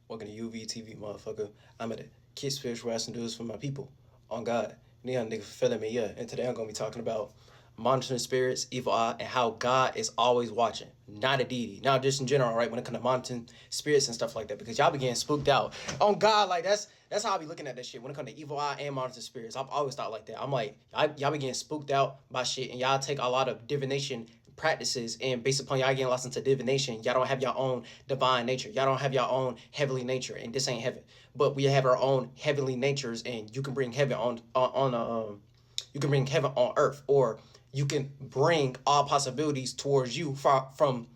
Welcome to UV TV, motherfucker. I'm at the Kid Spiritual Wrestling Dudes for my people. On God. Neon nigga feeling me, yeah. And today I'm gonna be talking about monitoring spirits, evil eye, and how God is always watching. Not a deity. Now just in general, right, when it comes to monitoring spirits and stuff like that, because y'all be getting spooked out. On God, like that's how I be looking at that shit. When it comes to evil eye and monitoring spirits, I've always thought like that. I'm like, y'all be getting spooked out by shit, and y'all take a lot of divination practices, and based upon y'all getting lost into divination, y'all don't have your own divine nature, y'all don't have your own heavenly nature, and this ain't heaven, but we have our own heavenly natures, and you can bring heaven you can bring heaven on earth, or you can bring all possibilities towards you from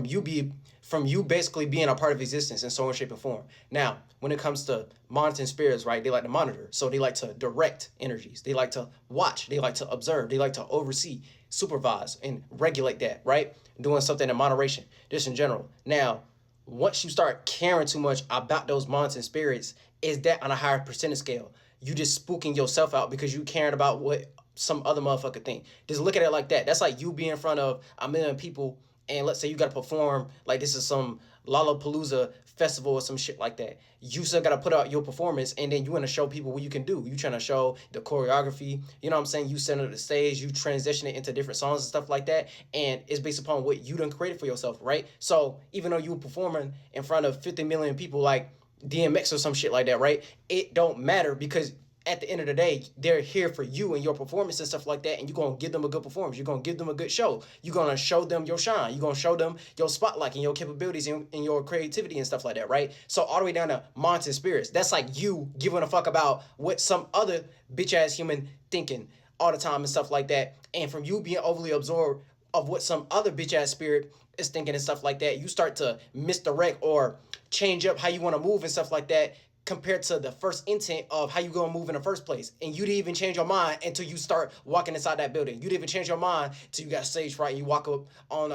you basically being a part of existence in some shape or form. Now, when it comes to monitoring spirits, right, they like to monitor. So they like to direct energies. They like to watch. They like to observe. They like to oversee, supervise, and regulate that, right? Doing something in moderation, just in general. Now, once you start caring too much about those monitoring spirits, is that on a higher percentage scale? You just spooking yourself out because you caring about what some other motherfucker think. Just look at it like that. That's like you being in front of a million people, and let's say you got to perform like this is some Lollapalooza festival or some shit like that. You still got to put out your performance, and then you want to show people what you can do. You trying to show the choreography, you know what I'm saying? You center the stage, you transition it into different songs and stuff like that, and it's based upon what you done created for yourself, right? So even though you were performing in front of 50 million people like DMX or some shit like that, right? It don't matter because at the end of the day, they're here for you and your performance and stuff like that, and you're going to give them a good performance. You're going to give them a good show. You're going to show them your shine. You're going to show them your spotlight and your capabilities and your creativity and stuff like that, right? So all the way down to monitoring spirits. That's like you giving a fuck about what some other bitch-ass human thinking all the time and stuff like that, and from you being overly absorbed of what some other bitch-ass spirit is thinking and stuff like that, you start to misdirect or change up how you want to move and stuff like that compared to the first intent of how you gonna move in the first place. And you didn't even change your mind until you start walking inside that building. You didn't even change your mind till you got stage fright and you walk up on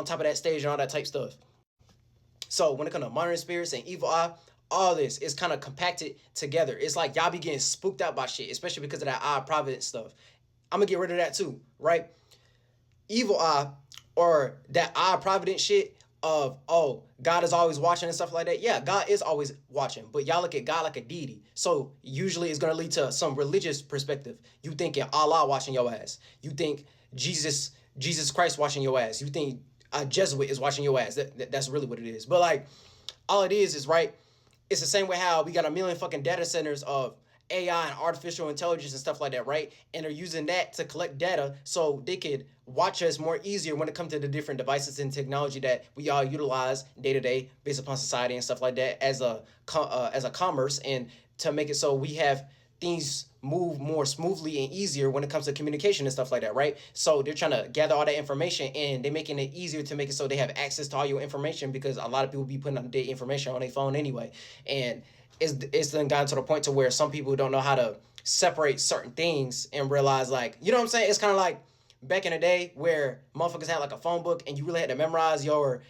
top of that stage and all that type stuff. So when it comes to monitoring spirits and evil eye, all this is kind of compacted together. It's like y'all be getting spooked out by shit, especially because of that eye providence stuff. I'm gonna get rid of that too, right? Evil eye or that eye providence shit of, oh, God is always watching and stuff like that. Yeah, God is always watching, but y'all look at God like a deity. So usually it's gonna lead to some religious perspective. You thinking Allah watching your ass. You think Jesus Christ watching your ass. You think a Jesuit is watching your ass. That's really what it is. But like, all it is right. It's the same way how we got a million fucking data centers of AI and artificial intelligence and stuff like that, right? And they're using that to collect data so they could watch us more easier when it comes to the different devices and technology that we all utilize day to day based upon society and stuff like that as a commerce, and to make it so we have things move more smoothly and easier when it comes to communication and stuff like that, right? So they're trying to gather all that information, and they're making it easier to make it so they have access to all your information, because a lot of people be putting up their information on their phone anyway. And it's then gotten to the point to where some people don't know how to separate certain things and realize, like, you know what I'm saying? It's kind of like back in the day where motherfuckers had like a phone book and you really had to memorize your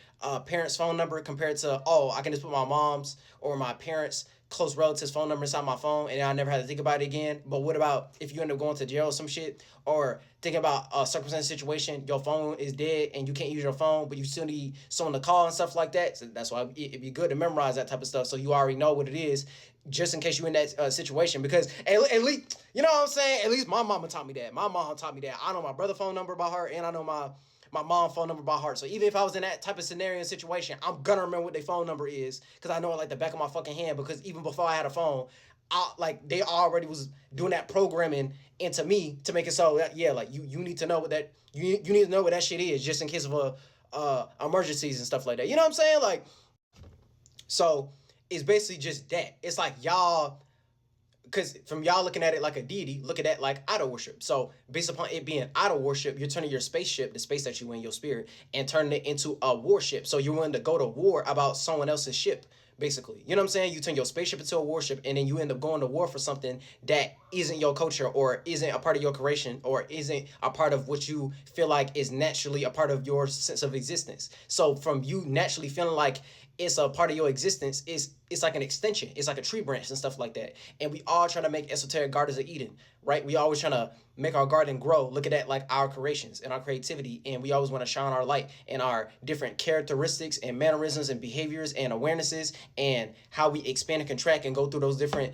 parents' phone number compared to, oh, I can just put my mom's or my parents' close relatives' phone number inside my phone and I never had to think about it again. But what about if you end up going to jail or some shit, or thinking about a circumstance situation, your phone is dead and you can't use your phone, but you still need someone to call and stuff like that. So that's why it'd be good to memorize that type of stuff so you already know what it is, just in case you're in that situation. Because at least, you know what I'm saying? At least my mama taught me that. My mom taught me that. I know my brother's phone number by heart, and I know my mom's phone number by heart. So even if I was in that type of scenario and situation, I'm gonna remember what their phone number is, because I know it like the back of my fucking hand. Because even before I had a phone, like they already was doing that programming into me to make it so that, yeah, like you need to know what that you need to know what that shit is, just in case of emergencies and stuff like that. You know what I'm saying? Like, so it's basically just that. It's like y'all, because from y'all looking at it like a deity, look at that like idol worship. So based upon it being idol worship, you're turning your spaceship, the space that you in, your spirit, and turning it into a warship. So you're willing to go to war about someone else's ship, basically. You know what I'm saying? You turn your spaceship into a warship, and then you end up going to war for something that isn't your culture, or isn't a part of your creation, or isn't a part of what you feel like is naturally a part of your sense of existence. So from you naturally feeling like it's a part of your existence, it's like an extension. It's like a tree branch and stuff like that. And we all try to make esoteric gardens of Eden. right? We always trying to make our garden grow, looking at like our creations and our creativity, and we always want to shine our light and our different characteristics and mannerisms and behaviors and awarenesses and how we expand and contract and go through those different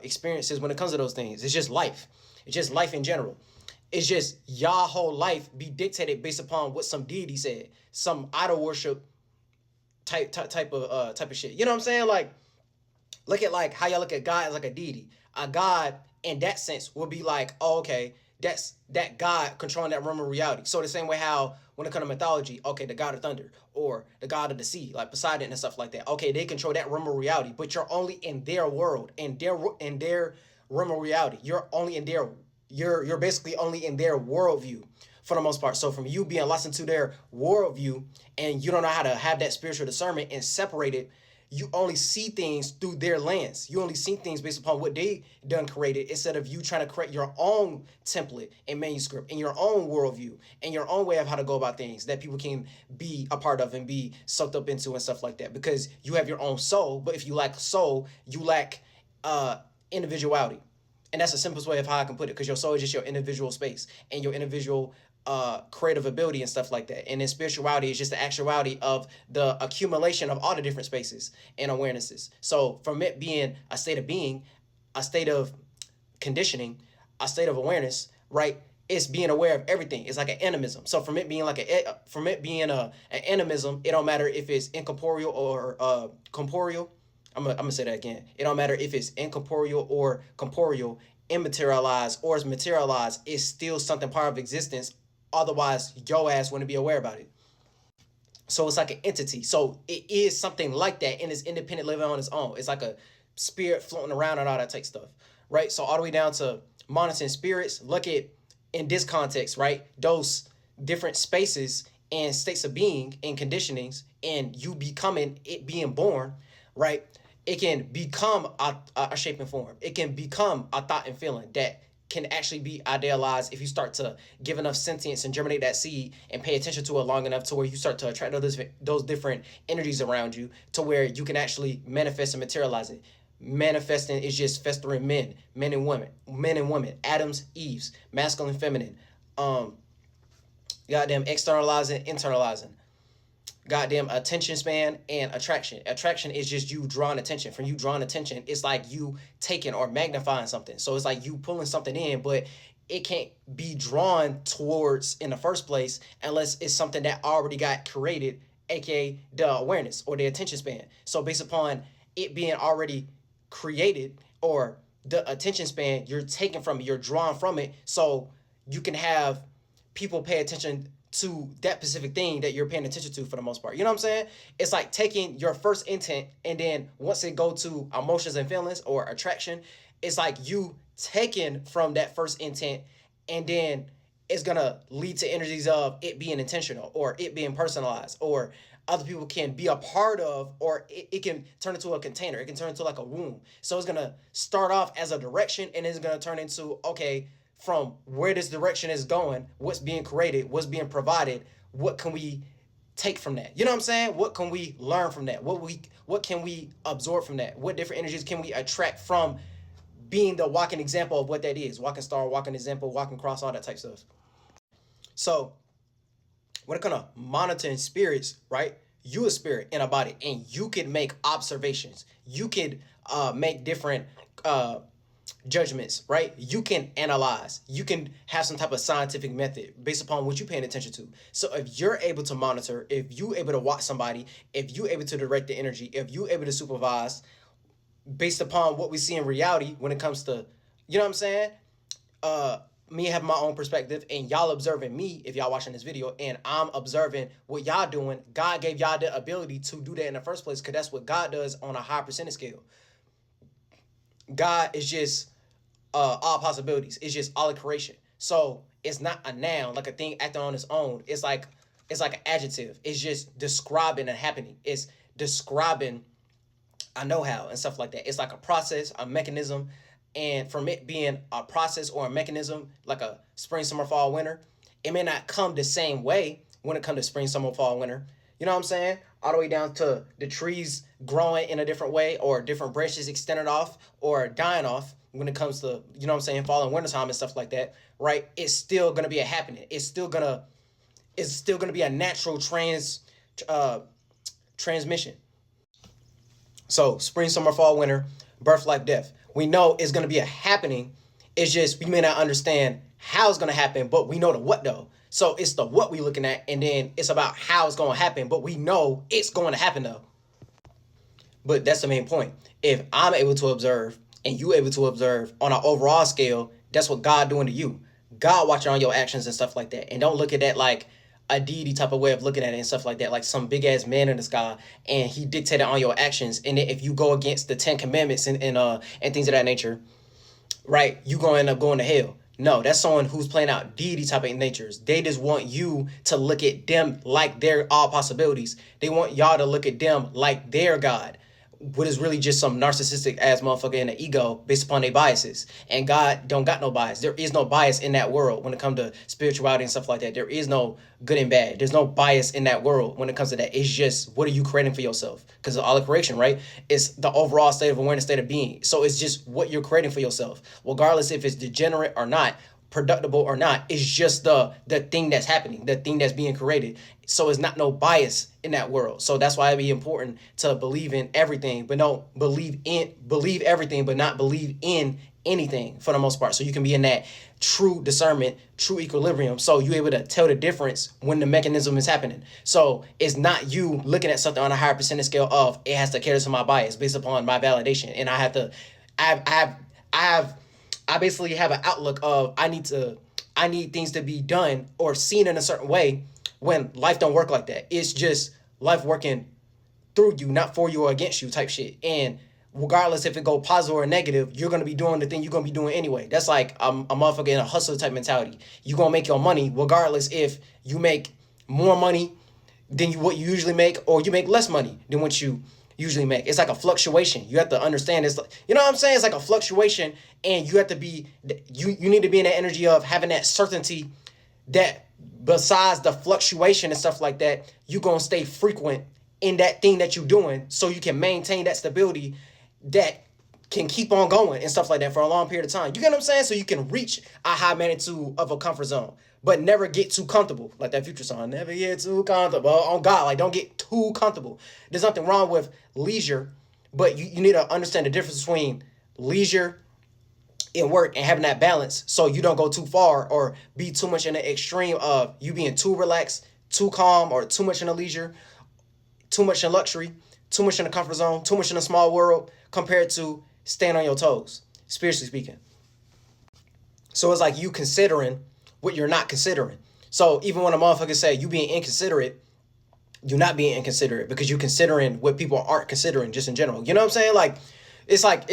experiences when it comes to those things. It's just life. It's just life in general. It's just y'all whole life be dictated based upon what some deity said, some idol worship type of shit. You know what I'm saying? Like, look at like how y'all look at God as like a deity. A God in that sense will be like, oh, okay, that's that God controlling that realm of reality. So the same way how when it comes to mythology, okay, the God of thunder or the God of the sea, like Poseidon and stuff like that. Okay, they control that realm of reality, but you're only in their world, in their realm of reality. You're only in their you're basically only in their worldview for the most part. So from you being lost into their worldview and you don't know how to have that spiritual discernment and separate it, you only see things through their lens. You only see things based upon what they done created instead of you trying to create your own template and manuscript and your own worldview and your own way of how to go about things that people can be a part of and be sucked up into and stuff like that. Because you have your own soul, but if you lack soul, you lack individuality. And that's the simplest way of how I can put it, because your soul is just your individual space and your individual creative ability and stuff like that. And then spirituality is just the actuality of the accumulation of all the different spaces and awarenesses. So from it being a state of being, a state of conditioning, a state of awareness, right? It's being aware of everything. It's like an animism. So from it being like an animism, it don't matter if it's incorporeal or corporeal. I'm gonna say that again. It don't matter if it's incorporeal or corporeal, immaterialized or is materialized. It's still something part of existence. Otherwise, your ass wouldn't be aware about it. So it's like an entity. So it is something like that, and it's independent living on its own. It's like a spirit floating around and all that type stuff, right? So all the way down to monitoring spirits. Look at in this context, right? Those different spaces and states of being and conditionings, and you becoming it being born, right? It can become a shape and form. It can become a thought and feeling that can actually be idealized if you start to give enough sentience and germinate that seed and pay attention to it long enough to where you start to attract those different energies around you to where you can actually manifest and materialize it. Manifesting is just festering men and women, Adams, Eves, masculine, feminine, goddamn externalizing, internalizing. Goddamn attention span and attraction. Attraction is just you drawing attention. From you drawing attention, it's like you taking or magnifying something. So it's like you pulling something in, but it can't be drawn towards in the first place unless it's something that already got created, aka the awareness or the attention span. So based upon it being already created or the attention span, you're taking from it, you're drawing from it, so you can have people pay attention to that specific thing that you're paying attention to for the most part. You know what I'm saying? It's like taking your first intent and then once it go to emotions and feelings or attraction, it's like you taking from that first intent and then it's gonna lead to energies of it being intentional or it being personalized or other people can be a part of, or it can turn into a container. It can turn into like a womb. So it's gonna start off as a direction and it's gonna turn into, okay, from where this direction is going, what's being created, what's being provided, what can we take from that? You know what I'm saying? What can we learn from that? What can we absorb from that? What different energies can we attract from being the walking example of what that is? Walking star, walking example, walking cross, all that type stuff. So when it comes to monitoring spirits, right? You a spirit in a body and you can make observations. You can make different judgments, right? You can analyze. You can have some type of scientific method based upon what you're paying attention to. So if you're able to monitor, if you're able to watch somebody, if you're able to direct the energy, if you're able to supervise based upon what we see in reality when it comes to, you know what I'm saying? Me having my own perspective and y'all observing me if y'all watching this video and I'm observing what y'all doing. God gave y'all the ability to do that in the first place because that's what God does on a high percentage scale. God is just all possibilities. It's just all of creation. So it's not a noun, like a thing acting on its own. It's like an adjective. It's just describing a happening. It's describing a know-how and stuff like that. It's like a process, a mechanism. And from it being a process or a mechanism, like a spring, summer, fall, winter, it may not come the same way when it comes to spring, summer, fall, winter. You know what I'm saying? All the way down to the trees growing in a different way, or different branches extended off or dying off when it comes to, you know what I'm saying, fall and wintertime and stuff like that, right? It's still gonna be a happening. It's still gonna be a natural uh transmission. So spring, summer, fall, winter, birth, life, death. We know it's gonna be a happening. It's just we may not understand how it's gonna happen, but we know the what though. So it's the what we looking at, and then it's about how it's gonna happen, but we know it's going to happen though. But that's the main point. If I'm able to observe and you able to observe on an overall scale, that's what God doing to you. God watching on your actions and stuff like that. And don't look at that like a deity type of way of looking at it and stuff like that, like some big ass man in the sky and he dictated on your actions. And then if you go against the Ten Commandments and things of that nature, right, you gonna end up going to hell. No, that's someone who's playing out deity type of natures. They just want you to look at them like they're all possibilities. They want y'all to look at them like they're God. What is really just some narcissistic ass motherfucker in the ego based upon their biases. And God don't got no bias. There is no bias in that world when it comes to spirituality and stuff like that. There is no good and bad. There's no bias in that world when it comes to that. It's just what are you creating for yourself? Because of all the creation, right? It's the overall state of awareness, state of being. So it's just what you're creating for yourself, regardless if it's degenerate or not, productive or not. It's just the thing that's happening, the thing that's being created. So it's not no bias in that world. So that's why it'd be important to believe in everything, but no believe everything, but not believe in anything for the most part. So you can be in that true discernment, true equilibrium. So you're able to tell the difference when the mechanism is happening. So it's not you looking at something on a higher percentage scale of it has to cater to my bias based upon my validation. And I have to I have I basically have an outlook of I need things to be done or seen in a certain way when life don't work like that. It's just life working through you, not for you or against you type shit. And regardless if it go positive or negative, you're gonna be doing the thing you're gonna be doing anyway. That's like a motherfucker in a hustle type mentality. You gonna make your money regardless if you make more money than what you usually make or you make less money than what you usually make. It's like a fluctuation. You have to understand it's like, you know what I'm saying? It's like a fluctuation, and you have to be you need to be in that energy of having that certainty that besides the fluctuation and stuff like that, you gonna stay frequent in that thing that you're doing so you can maintain that stability that can keep on going and stuff like that for a long period of time. You get what I'm saying? So you can reach a high magnitude of a comfort zone, but never get too comfortable. Like that Future song, never get too comfortable. On God, like don't get too comfortable. There's nothing wrong with leisure, but you need to understand the difference between leisure in work and having that balance so you don't go too far or be too much in the extreme of you being too relaxed, too calm, or too much in the leisure, too much in luxury, too much in the comfort zone, too much in a small world compared to staying on your toes, spiritually speaking. So it's like you considering what you're not considering. So even when a motherfucker say you being inconsiderate, you're not being inconsiderate because you're considering what people aren't considering just in general. You know what I'm saying? It's like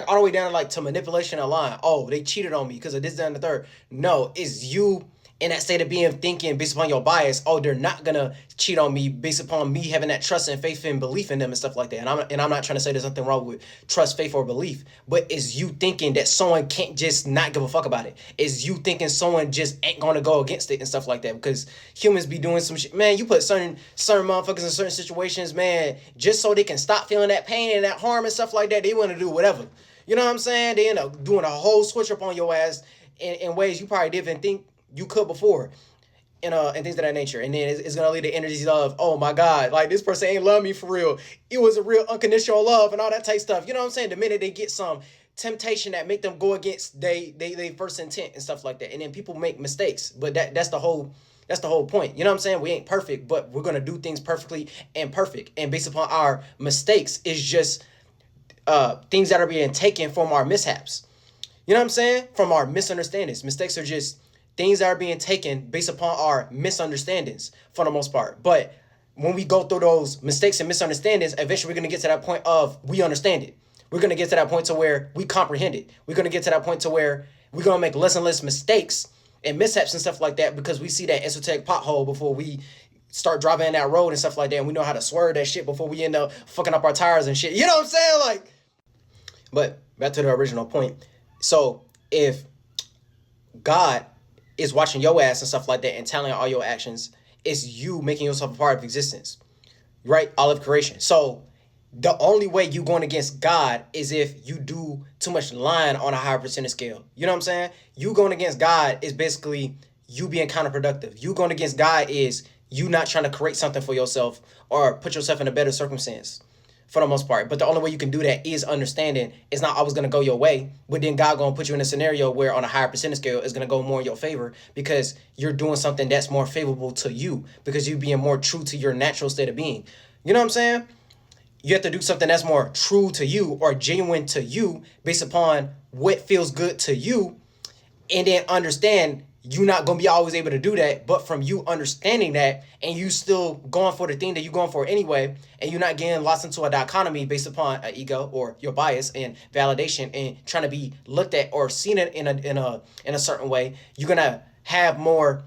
all the way down to like to manipulation of line. Oh, they cheated on me because of this, that, and the third. No, it's you in that state of being thinking based upon your bias. Oh, they're not gonna cheat on me based upon me having that trust and faith and belief in them and stuff like that. And I'm not trying to say there's nothing wrong with trust, faith, or belief, but it's you thinking that someone can't just not give a fuck about it. It's you thinking someone just ain't gonna go against it and stuff like that because humans be doing some shit. Man, you put certain motherfuckers in certain situations, man, just so they can stop feeling that pain and that harm and stuff like that. They want to do whatever. You know what I'm saying? They end up doing a whole switch up on your ass in ways you probably didn't think you could before, and things of that nature. And then it's gonna lead to energies of, oh my God, like this person ain't love me for real. It was a real unconditional love and all that type stuff. You know what I'm saying? The minute they get some temptation that make them go against they first intent and stuff like that. And then people make mistakes. But that's the whole point. You know what I'm saying? We ain't perfect, but we're gonna do things perfectly and perfect. And based upon our mistakes is just things that are being taken from our mishaps. You know what I'm saying? From our misunderstandings. Mistakes are just things that are being taken based upon our misunderstandings for the most part. But when we go through those mistakes and misunderstandings, eventually we're going to get to that point of we understand it. We're going to get to that point to where we comprehend it. We're going to get to that point to where we're going to make less and less mistakes and mishaps and stuff like that because we see that esoteric pothole before we start driving in that road and stuff like that. And we know how to swerve that shit before we end up fucking up our tires and shit. You know what I'm saying? Like, but back to the original point. So if God is watching your ass and stuff like that and telling all your actions, it's you making yourself a part of existence. right? All of creation. So the only way you going against God is if you do too much lying on a higher percentage scale. You know what I'm saying? You going against God is basically you being counterproductive. You going against God is you not trying to create something for yourself or put yourself in a better circumstance for the most part. But the only way you can do that is understanding it's not always going to go your way. But then God going to put you in a scenario where on a higher percentage scale is going to go more in your favor because you're doing something that's more favorable to you because you being more true to your natural state of being. You know what I'm saying? You have to do something that's more true to you or genuine to you based upon what feels good to you, and then understand you're not going to be always able to do that, but from you understanding that and you still going for the thing that you're going for anyway, and you're not getting lost into a dichotomy based upon an ego or your bias and validation and trying to be looked at or seen it in a certain way, you're going to have more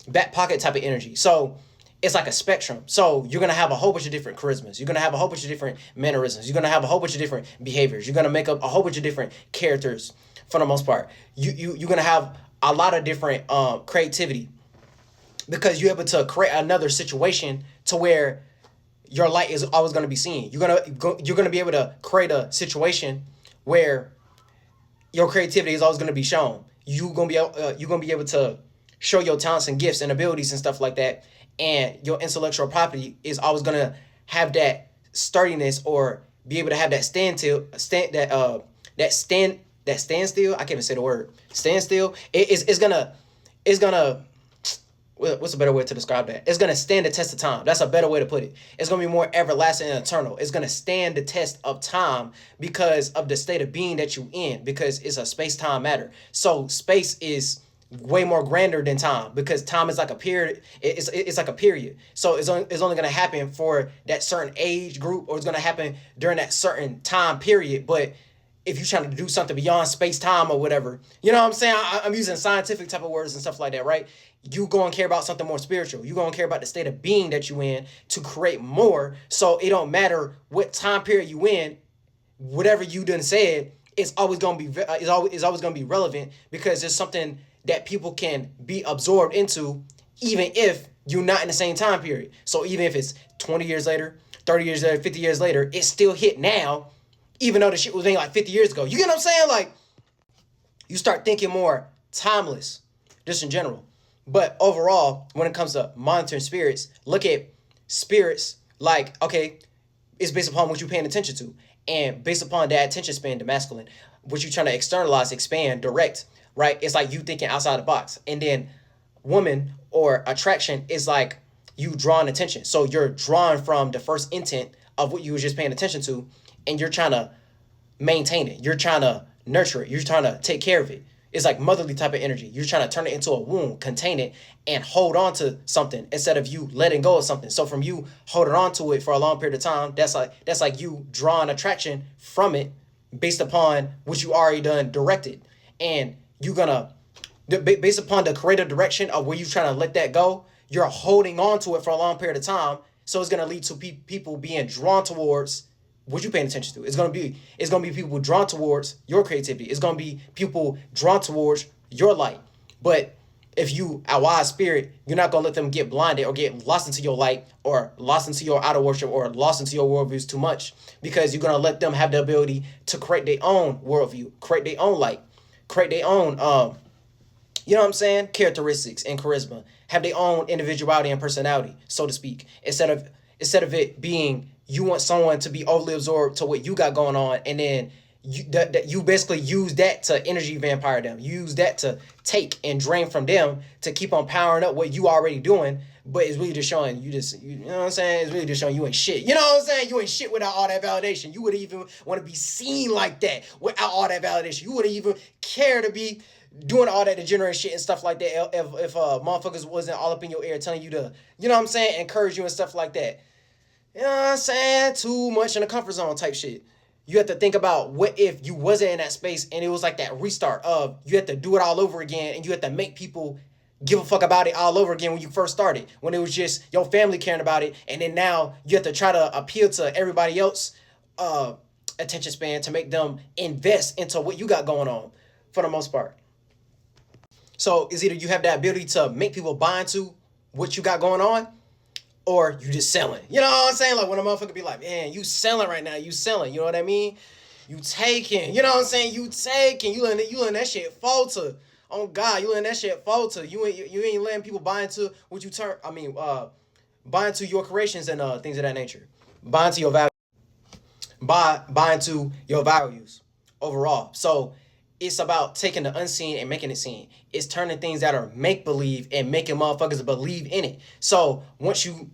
back pocket type of energy. So it's like a spectrum. So you're gonna have a whole bunch of different charismas. You're gonna have a whole bunch of different mannerisms. You're gonna have a whole bunch of different behaviors. You're gonna make up a whole bunch of different characters for the most part. You're gonna have a lot of different creativity because you're able to create another situation to where your light is always gonna be seen. You're gonna be able to create a situation where your creativity is always gonna be shown. You're gonna be able to show your talents and gifts and abilities and stuff like that, and your intellectual property is always gonna have that sturdiness or be able to have that standstill. I can't even say the word standstill. It's gonna what's a better way to describe that? It's gonna stand the test of time. That's a better way to put it. It's gonna be more everlasting and eternal. It's gonna stand the test of time because of the state of being that you in. Because it's a space-time matter. So space is way more grander than time because time is like a period. It's like a period. So it's only gonna happen for that certain age group, or it's gonna happen during that certain time period. But if you're trying to do something beyond space time or whatever, you know what I'm saying? I'm using scientific type of words and stuff like that, right? You gonna care about something more spiritual. You gonna care about the state of being that you in to create more. So it don't matter what time period you in, whatever you done said, it's always gonna be it's always gonna be relevant because there's something that people can be absorbed into, even if you're not in the same time period. So even if it's 20 years later, 30 years later, 50 years later, it's still hit now, even though the shit was made like 50 years ago. You get what I'm saying? Like, you start thinking more timeless, just in general. But overall, when it comes to monitoring spirits, look at spirits like, okay, it's based upon what you're paying attention to. And based upon that attention span, the masculine, what you're trying to externalize, expand, direct, right? It's like you thinking outside the box. And then woman or attraction is like you drawing attention. So you're drawing from the first intent of what you were just paying attention to, and you're trying to maintain it. You're trying to nurture it. You're trying to take care of it. It's like motherly type of energy. You're trying to turn it into a womb, contain it, and hold on to something instead of you letting go of something. So from you holding on to it for a long period of time, that's like you drawing attraction from it based upon what you already done directed. And you're gonna, based upon the creative direction of where you're trying to let that go, you're holding on to it for a long period of time. So it's gonna lead to people being drawn towards what you paying attention to. It's gonna be people drawn towards your creativity. It's gonna be people drawn towards your light. But if you a wise spirit, you're not gonna let them get blinded or get lost into your light or lost into your outer worship or lost into your worldviews too much, because you're gonna let them have the ability to create their own worldview, create their own light, create their own you know what I'm saying, characteristics and charisma, have their own individuality and personality, so to speak, instead of it being you want someone to be overly absorbed to what you got going on, and then you basically use that to energy vampire them. You use that to take and drain from them to keep on powering up what you already doing, but it's really just showing you know what I'm saying? It's really just showing you ain't shit. You know what I'm saying? You ain't shit without all that validation. You wouldn't even want to be seen like that without all that validation. You wouldn't even care to be doing all that degenerate shit and stuff like that if motherfuckers wasn't all up in your ear telling you to, you know what I'm saying, encourage you and stuff like that. You know what I'm saying? Too much in the comfort zone type shit. You have to think about what if you wasn't in that space and it was like that restart of you had to do it all over again, and you had to make people give a fuck about it all over again when you first started, when it was just your family caring about it, and then now you have to try to appeal to everybody else attention span to make them invest into what you got going on for the most part. So it's either you have that ability to make people buy into what you got going on, or you just selling. You know what I'm saying? Like when a motherfucker be like, man, you selling right now, you selling. You know what I mean? You taking. You know what I'm saying? You taking. You letting that shit falter. On God, you letting that shit falter. You ain't letting people buy into what you turn. Buy into your creations and things of that nature. Buy into your value. Buy into your values overall. So it's about taking the unseen and making it seen. It's turning things that are make believe and making motherfuckers believe in it. So once you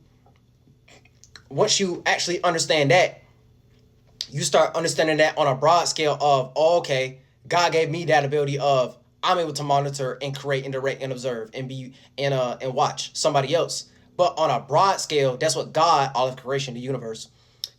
actually understand that, you start understanding that on a broad scale of, oh, okay, God gave me that ability of I'm able to monitor and create and direct and observe and be and watch somebody else. But on a broad scale, that's what God, all of creation, the universe,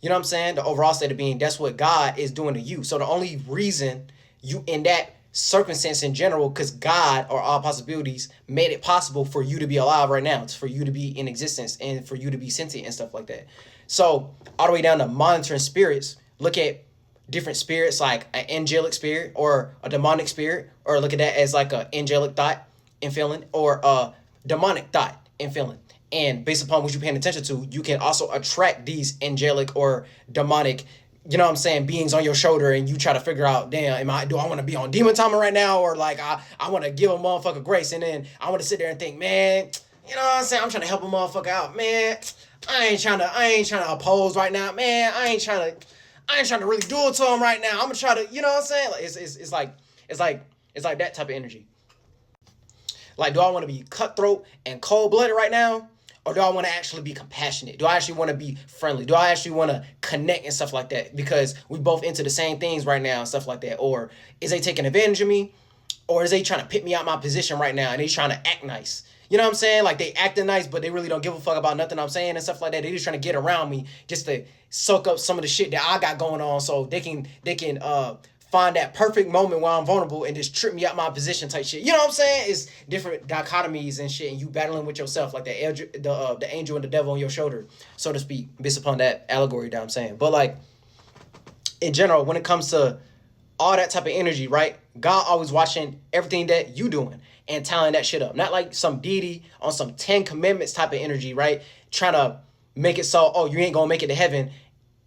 you know what I'm saying? The overall state of being, that's what God is doing to you. So the only reason you in that circumstance in general, because God or all possibilities made it possible for you to be alive right now. It's for you to be in existence and for you to be sentient and stuff like that. So all the way down to monitoring spirits, look at different spirits like an angelic spirit or a demonic spirit, or look at that as like an angelic thought and feeling, or a demonic thought and feeling. And based upon what you're paying attention to, you can also attract these angelic or demonic, you know what I'm saying, beings on your shoulder, and you try to figure out, damn, do I want to be on demon timer right now, or like I want to give a motherfucker grace, and then I want to sit there and think, man, you know what I'm saying, I'm trying to help a motherfucker out, man. I ain't trying to oppose right now, man. I ain't trying to really do it to him right now. I'm gonna try to, you know what I'm saying? Like it's like that type of energy. Like, do I want to be cutthroat and cold blooded right now? Or do I want to actually be compassionate? Do I actually want to be friendly? Do I actually want to connect and stuff like that? Because we both into the same things right now and stuff like that. Or is they taking advantage of me? Or is they trying to pick me out my position right now and they trying to act nice? You know what I'm saying? Like they acting nice, but they really don't give a fuck about nothing I'm saying and stuff like that. They just trying to get around me just to soak up some of the shit that I got going on, so they can find that perfect moment where I'm vulnerable and just trip me out my position type shit. You know what I'm saying? It's different dichotomies and shit, and you battling with yourself like the angel and the devil on your shoulder, so to speak, based upon that allegory that I'm saying. But like in general, when it comes to all that type of energy, right? God always watching everything that you doing and tallying that shit up. Not like some deity on some 10 commandments type of energy, right? Trying to make it so, oh, you ain't gonna make it to heaven.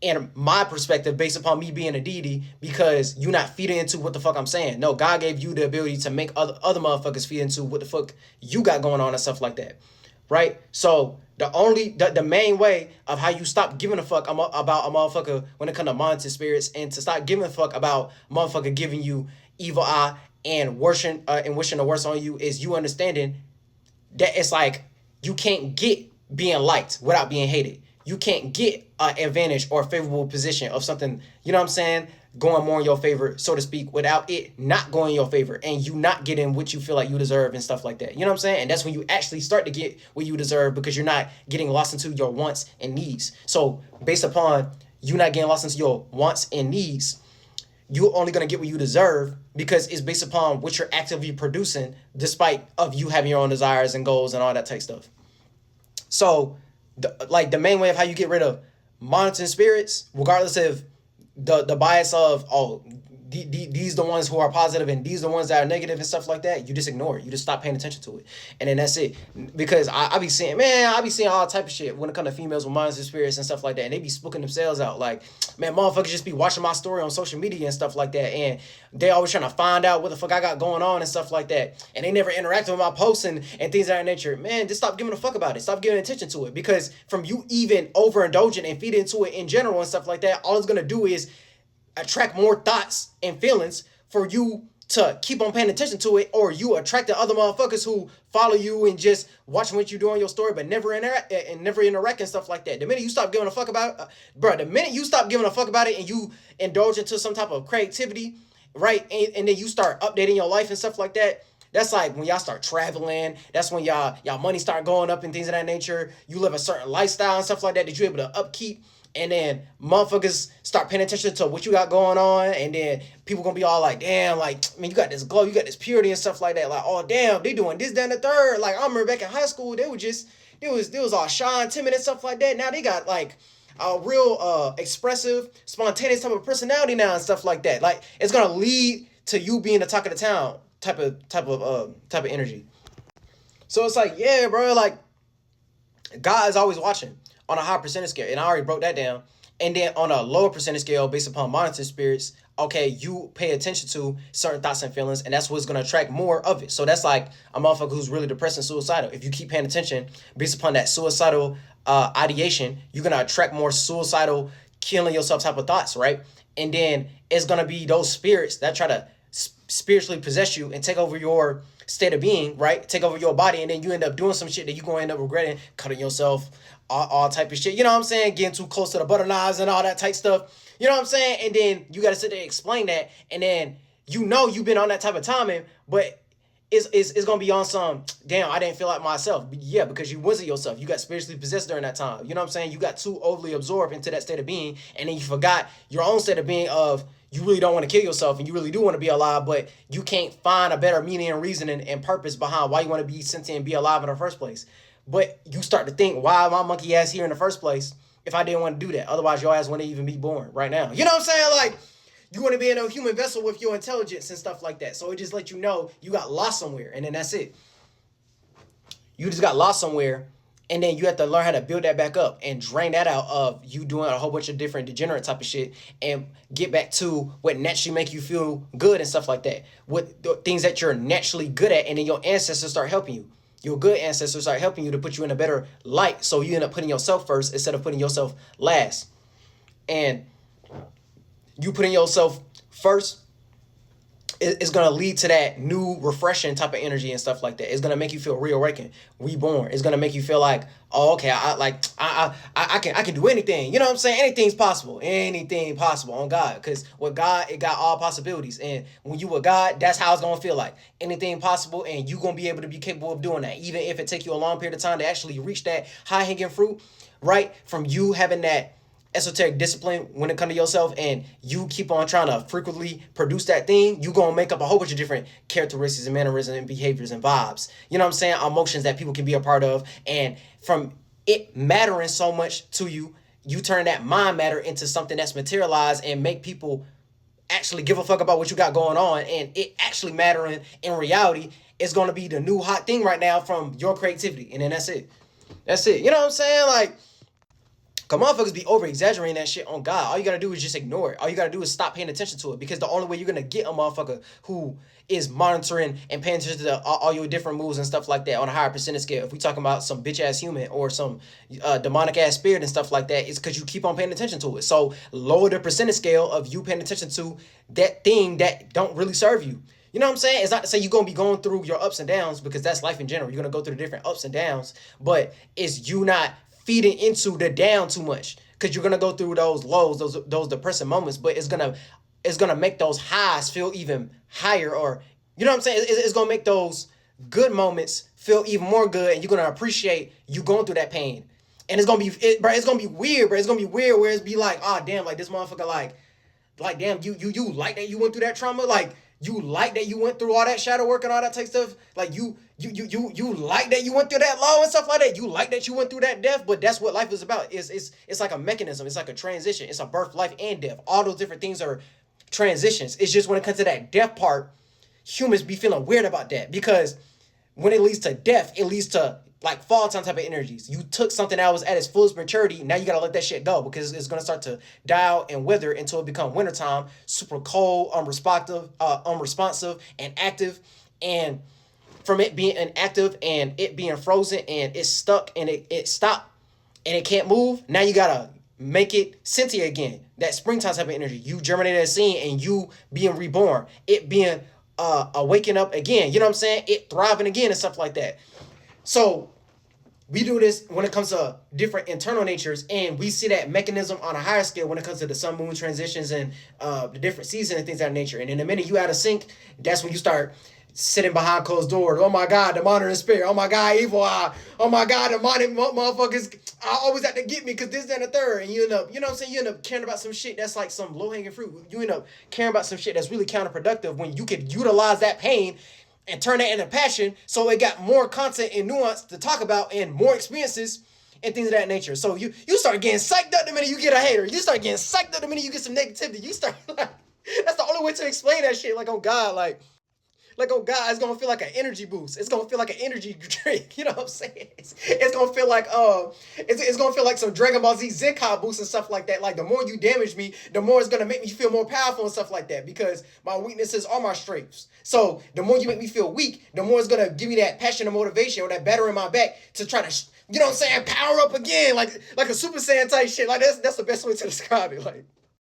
And my perspective, based upon me being a deity, because you're not feeding into what the fuck I'm saying. No, God gave you the ability to make other motherfuckers feed into what the fuck you got going on and stuff like that, right? So the main way of how you stop giving a fuck about a motherfucker when it comes to monster spirits, and to stop giving a fuck about motherfucker giving you evil eye and wishing the worst on you, is you understanding that it's like you can't get being liked without being hated. You can't get an advantage or a favorable position of something, you know what I'm saying, going more in your favor, so to speak, without it not going in your favor and you not getting what you feel like you deserve and stuff like that. You know what I'm saying? And that's when you actually start to get what you deserve, because you're not getting lost into your wants and needs. So based upon you not getting lost into your wants and needs, you're only going to get what you deserve, because it's based upon what you're actively producing, despite of you having your own desires and goals and all that type stuff. So the main way of how you get rid of monitoring spirits, regardless of the bias of, oh, these the ones who are positive and these the ones that are negative and stuff like that, you just ignore it. You just stop paying attention to it, and then that's it. Because I be seeing, man, I be seeing all type of shit when it comes to females with monster spirits and stuff like that, and they be spooking themselves out. Like, man, motherfuckers just be watching my story on social media and stuff like that, and they always trying to find out what the fuck I got going on and stuff like that, and they never interact with my posts and things of that nature. Man, just stop giving a fuck about it. Stop giving attention to it, because from you even overindulging and feeding into it in general and stuff like that, all it's gonna do is attract more thoughts and feelings for you to keep on paying attention to it, or you attract the other motherfuckers who follow you and just watching what you do on your story, but never interact and stuff like that. The minute you stop giving a fuck about it, the minute you stop giving a fuck about it and you indulge into some type of creativity, right, and then you start updating your life and stuff like that, that's like when y'all start traveling. That's when y'all money start going up and things of that nature. You live a certain lifestyle and stuff like that you're able to upkeep. And then motherfuckers start paying attention to what you got going on, and then people gonna be all like, damn, like, man, you got this glow, you got this purity and stuff like that. Like, oh damn, they doing this, that, and the third. Like, I remember back in high school, they was all shy and timid and stuff like that. Now they got like a real expressive, spontaneous type of personality now and stuff like that. Like, it's gonna lead to you being the talk of the town type of energy. So it's like, yeah, bro, like, God is always watching on a high percentage scale, and I already broke that down. And then on a lower percentage scale, based upon monitoring spirits, okay, you pay attention to certain thoughts and feelings, and that's what's gonna attract more of it. So that's like a motherfucker who's really depressed and suicidal. If you keep paying attention based upon that suicidal ideation, you're gonna attract more suicidal, killing yourself type of thoughts, right? And then it's gonna be those spirits that try to spiritually possess you and take over your state of being, right? Take over your body, and then you end up doing some shit that you're gonna end up regretting, cutting yourself, all type of shit. You know what I'm saying? Getting too close to the butter knives and all that type stuff. You know what I'm saying? And then you gotta sit there and explain that, and then you know you've been on that type of timing, but it's gonna be on some damn. I didn't feel like myself. Yeah, because you wasn't yourself. You got spiritually possessed during that time. You know what I'm saying? You got too overly absorbed into that state of being, and then you forgot your own state of being of you really don't want to kill yourself and you really do want to be alive, but you can't find a better meaning and reason and purpose behind why you want to be sentient and be alive in the first place. But you start to think, why am my monkey ass here in the first place if I didn't want to do that? Otherwise, your ass wouldn't even be born right now. You know what I'm saying? Like, you want to be in a human vessel with your intelligence and stuff like that. So it just lets you know you got lost somewhere, and then that's it. You just got lost somewhere, and then you have to learn how to build that back up and drain that out of you doing a whole bunch of different degenerate type of shit and get back to what naturally make you feel good and stuff like that. What the things that you're naturally good at, and then your ancestors start helping you. Your good ancestors start helping you to put you in a better light, so you end up putting yourself first instead of putting yourself last. And you putting yourself first is going to lead to that new refreshing type of energy and stuff like that. It's going to make you feel reawakened, reborn. It's going to make you feel like, oh, okay, I can do anything. You know what I'm saying? Anything's possible. Anything possible on God. Because with God, it got all possibilities. And when you with God, that's how it's going to feel like. Anything possible, and you going to be able to be capable of doing that. Even if it takes you a long period of time to actually reach that high-hanging fruit, right? From you having that esoteric discipline when it comes to yourself, and you keep on trying to frequently produce that thing, you gonna make up a whole bunch of different characteristics and mannerisms and behaviors and vibes. You know what I'm saying? Emotions that people can be a part of, and from it mattering so much to you, you turn that mind matter into something that's materialized and make people actually give a fuck about what you got going on, and it actually mattering in reality is gonna be the new hot thing right now from your creativity, and then that's it. That's it. You know what I'm saying? Like, cause motherfuckers be over exaggerating that shit on God. All you gotta do is just ignore it. All you gotta do is stop paying attention to it. Because the only way you're gonna get a motherfucker who is monitoring and paying attention to all your different moves and stuff like that on a higher percentage scale. If we talking about some bitch ass human or some demonic ass spirit and stuff like that, it's because you keep on paying attention to it. So lower the percentage scale of you paying attention to that thing that don't really serve you. You know what I'm saying? It's not to say you're going to be going through your ups and downs, because that's life in general. You're going to go through the different ups and downs, but it's you not feeding into the down too much, because you're going to go through those lows, those depressing moments, but it's gonna make those highs feel even higher, or you know what I'm saying? It's gonna make those good moments feel even more good, and you're gonna appreciate you going through that pain. And it's gonna be, bro. It's gonna be weird, bro. It's gonna be weird where it's be like, oh damn, like this motherfucker, like damn, you like that you went through that trauma, like you like that you went through all that shadow work and all that type stuff, like you like that you went through that low and stuff like that. You like that you went through that death, but that's what life is about. It's like a mechanism. It's like a transition. It's a birth, life, and death. All those different things are transitions. It's just when it comes to that death part, humans be feeling weird about that, because when it leads to death, it leads to like fall time type of energies. You took something that was at its fullest maturity, now you gotta let that shit go, because it's gonna start to die out and wither until it become wintertime, super cold, unresponsive, and active. And from it being inactive and it being frozen and it's stuck and it stopped and it can't move, now you gotta make it sentient again. That springtime type of energy. You germinated a seed and you being reborn. It being waking up again. You know what I'm saying? It thriving again and stuff like that. So we do this when it comes to different internal natures, and we see that mechanism on a higher scale when it comes to the sun moon transitions and the different seasons and things of that nature. And in the minute you out of sync, that's when you start sitting behind closed doors. Oh my God, the monitoring spirit. Oh my God, evil eye. Oh my God, the monitoring motherfuckers. I always have to get me because this, that, and the third. And you end up, you know what I'm saying? You end up caring about some shit that's like some low hanging fruit. You end up caring about some shit that's really counterproductive when you could utilize that pain and turn that into passion, so it got more content and nuance to talk about and more experiences and things of that nature. So you start getting psyched up the minute you get a hater. You start getting psyched up the minute you get some negativity. You start like, that's the only way to explain that shit. Like, oh God, like Like, oh God, it's gonna feel like an energy boost. It's gonna feel like an energy drink. You know what I'm saying? It's gonna feel like it's gonna feel like some Dragon Ball Z Zenkai boost and stuff like that. Like the more you damage me, the more it's gonna make me feel more powerful and stuff like that. Because my weaknesses are my strengths. So the more you make me feel weak, the more it's gonna give me that passion and motivation or that batter in my back to try to, you know what I'm saying, power up again, like a Super Saiyan type shit. Like that's the best way to describe it. Like.